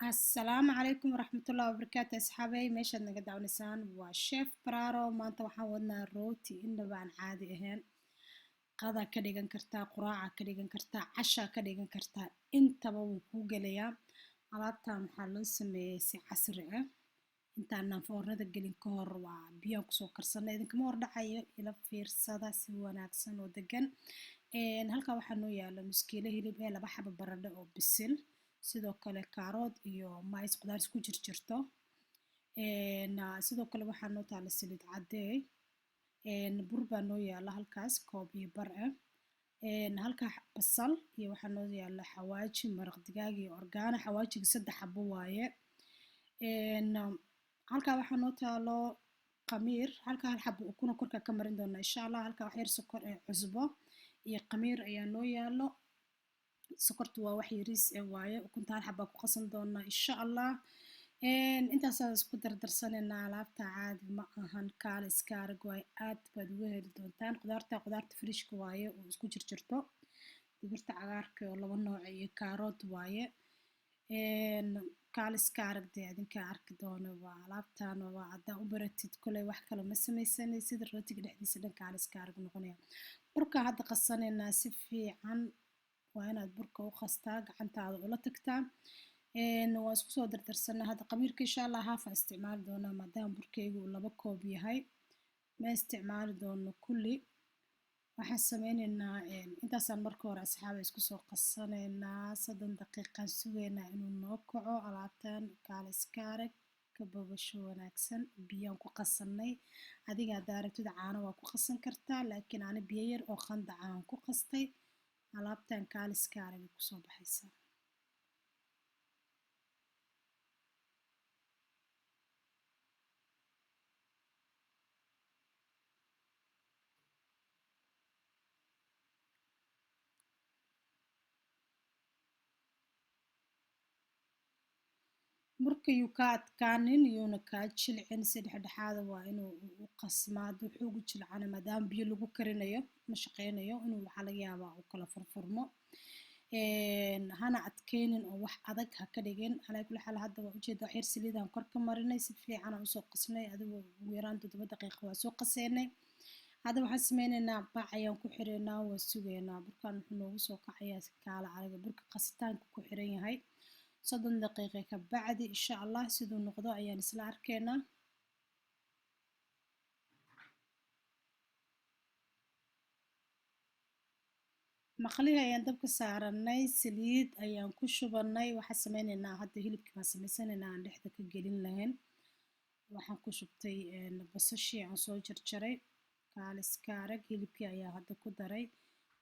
السلام عليكم ورحمة الله وبركاته أصحابي ماشي نقدر دعونسان وشيف برارو ما أنت waxaan wadnaa rooti inaba aan caadi ahayn qada ka dhigan kartaa quraaca ka dhigan kartaa casha ka dhigan kartaa intaba wuu kuu gelayaa alaabtan waxaa loo sameeyay si casri ah intaanaan foornada gelin ka hor waa biyaan kusoo karsanay idinkama hor dhacayo ila fiirsada si wanaagsan oo degan halkaa waxaa noo yaala nus kiilo hilib ee 2 xabo baradho oo bisil sidoo kale kaarood iyo mais qudaar isku jirjirto sidoo kale waxaa noo taala saliid cadeey bur baa noo yaala halkaas koob iyo bar ah halkaa basal iyo waxaa noo yaala xawaaji maraq digaag iyo orgaano xawaajiga 3 xabo waaye halkaa waxaa noo taalo qamiir halkaa hal xabo ukuna korka ka marin doona insha Allah halkaa wax yar sokor ee cusbo iyo qamiir ayaa noo yaalo sokortu waa wax yariis ee waaye ukunta hal xabaa ku qasan doonaa insha Allah intaasaan isku dardarsanayna alaabta caadi ma ahan kaale iska arag waaye aad baad uga heli doontaan qudaarta frishka waaye oo isku jirjirto digirta cagaarka oo 2 nooc iyo kaarood waaye kaale iska arag dee adinka arki doono waa alaabtan waa hadaa u baratid kule wax kale ma samaysanaysid rootiga dhexdiisa dhan kaale iska arag noqonaya burka hadda qasanayna si fiican waa inaad burka u qastaa gacantaada ula tagtaa waa isku soo dardarsanaa hadda qamiirka insha Allah haafa isticmaali doonaa maadaama burkaygu uu 2 koob yahay ma isticmaali doono kulli waxaan sameynaynaa intaasaan marka hore asxaabay isku soo qasanaynaa 30 daqiiqaan sugaynaa inuu noo kaco alaabtan kaale iska arag ka bogasho wanaagsan biyaan ku qasanay adiga hadaa rabtid caano waa ku qasan kartaa laakiin ani biyo yar oo qandac aan ku qastay alaabtan kaale iska arag ay kusoo baxaysaa burka yuu ka adkaanin yuuna kaa jilcin si dhexdhexaada waa inuu u qasmaa hadduu xoog u jilcana maadaama biyo lagu karinayo ma shaqeynayo inuu waxaa laga yaabaa uu kala furfurmo hana adkeynin oo wax adag ha ka dhigin calaa kulli xaal hadda waa ujeeda wax yar saliidaan kor ka marinay si fiican aan usoo qasnay adigoo ugu yaraan 7 daqiiqo waa soo qaseynay hadda waxaan sameynaynaa bac ayaan ku xireynaa waa sugaynaa burkan wuxuu noogu soo kacayaa si kaala araga burka qasitaanka ku xiran yahay 30 daqiiqo ka bacdi insha Allah siduu noqdo ayaan isla arkaynaa maqliga ayaan dabka saaranay saliid ayaan ku shubanay waxaan sameynaynaa hadda hilibkii baan samaysanaynaa aan dhexda ka gelin lahayn waxaan ku shubtay basashii aan soo jarjaray kaale iska arag hilibkii ayaa hadda ku daray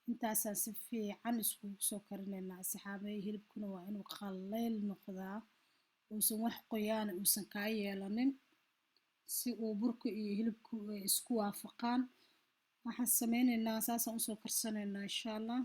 intaasaan si fiican iskugu soo karinaynaa asxaabay hilibkuna waa inuu qallayl noqdaa uusan wax qoyaana uusan kaa yeelanin si uu burka iyo hilibku isku waafaqaan waxaan sameynaynaa saasaan usoo karsanaynaa insha Allah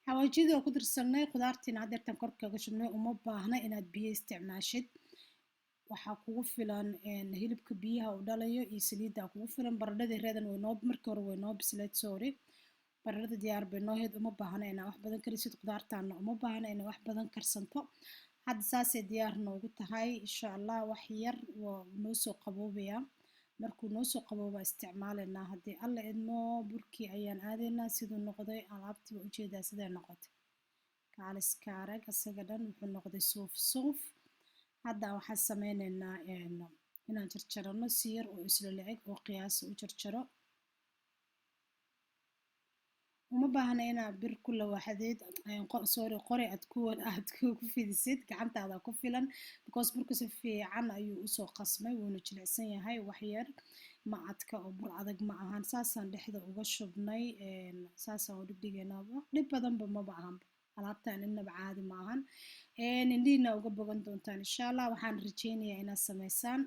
xawaajida oo ku darsanay qudaartiina haddeertan kor kaga shubnay uma baahna inaad biyo isticmaashid waxaa kugu filan hilibka biyaha uu dhalayo iyo saliidda kugu filan baradhadii reedan markii hore way noo bislayd sorry baradhada diyaar bay noo ahayd uma baahna inaa wax badan karisid qudaartaana uma baahna inay wax badan karsanto hadda saasay diyaar noogu tahay insha Allah wax yar waa noo soo qaboobayaa markuu noo soo qabooba isticmaalaynaa haddii alla idmo burkii ayaan aadaynaa siduu noqday alaabtii waa ujeedaa siday noqotay kaale iska arag asaga dhan wuxuu noqday suuf hadda waxaan sameynaynaa inaan jarjarano si yar oo isla la-eg oo qiyaasa u jarjaro uma baahna inaad bir ku lawaxdeed sorry qori aad ku fidisid gacantaada ku filan because burka si fiican ayuu usoo qasmay wuuna jilicsan yahay wax yar ma adka oo bur adag ma ahan saasaan dhexda uga shubnay saasaan u dhigdhigaynaa dhib badanba maba ahan alaabtaan innaba caadi ma ahan indhihiina uga bogan doontaan insha allah waxaan rajeynayaa inaad samaysaan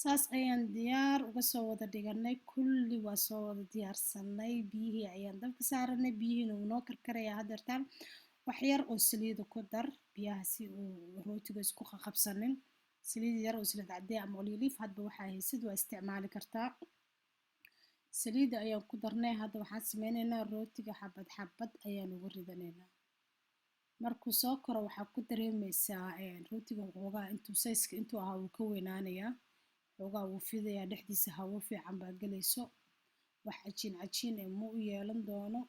saas ayaan diyaar uga soo wada dhiganay kulli waa soo wada diyaarsanay biyihii ayaan dabka saaranay biyihiina wuu noo karkarayaa hadeertaan wax yar oo saliida ku dar biyaha si uu rootiga isku qaqabsanin saliid yar oo saliid cadee ama oliiliif hadba waxaa haysid waa isticmaali kartaa saliida ayaan ku darnay hadda waxaan sameynaynaa rootiga xabad xabad ayaan ugu ridanaynaa markuu soo koro waxaa ku dareemaysaa rootiga xoogaa intuu sayska intuu ahaa wuu ka weynaanayaa xoogaa wuu fidayaa dhexdiisa hawo fiican baa gelayso wax cajiin cajiin ee ma u yeelan doono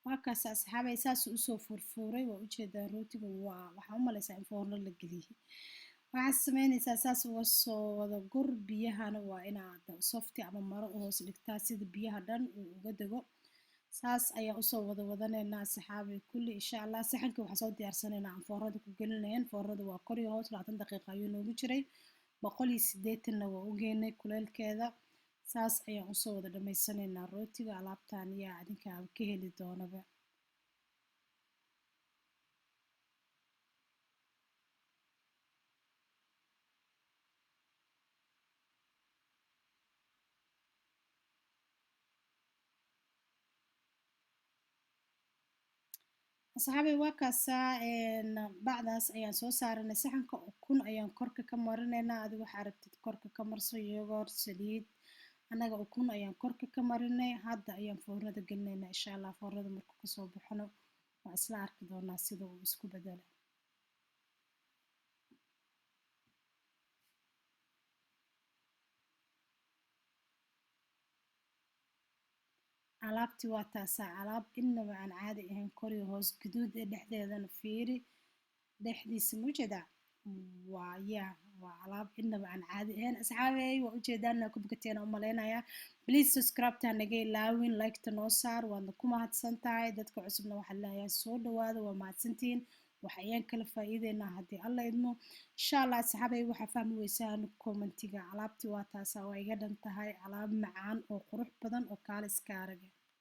waakaas asxaabay saasuu usoo furfuuray waa ujeedaa rootiga waxaa u malaysaa in foorno la geliyey waxaad sameynaysaa saas uga soo wada gur biyahana waa inaad softi ama maro u hoos dhigtaa sida biyaha dhan uu uga dego saas ayaan usoo wada wadanaynaa saxaabay kulli insha allah saxankii waxaa soo diyaarsanaynaa aan foornada ku gelinayn foornada waa kor iyo hoos 20 daqiiqa ayuu noogu jiray 180na waa u geynay kuleelkeeda saas ayaan usoo wada dhamaysanaynaa rootiga alaabtaan yaa adinkaa ka heli doonaba asxaabay waa kaasaa bacdaas ayaan soo saaranay saxanka ukun ayaan korka ka marinaynaa adiga waxaa rabtid korka ka marso yogurt saliid annaga ukun ayaan korka ka marinay hadda ayaan foornada gelinaynaa insha allah foornada markuu kasoo baxno waa isla arki doonaa sida uu isku bedelo alaabtii waa taasaa alaab innaba aan caadi ahayn kor iyo hoos guduud ee dhexdeedana fiiri dhexdiisa mujeda waa alaab innaba aan caadi ahayn asxaabey waa ujeedaana ku bukateena u malaynayaa please subscribe-ta naga ilaawin like-ta noo saar waadna ku mahadsan tahay dadka cusubna waxaa leeyahay soo dhawaada waa mahadsantihiin wax ayaan kala faa'iideynaa haddii alla idmo insha allah asxaabey waxaa fahmi weysaan commentiga alaabtii waa taasaa waa iga dhan tahay alaab macaan oo qurux badan oo kaaliska araga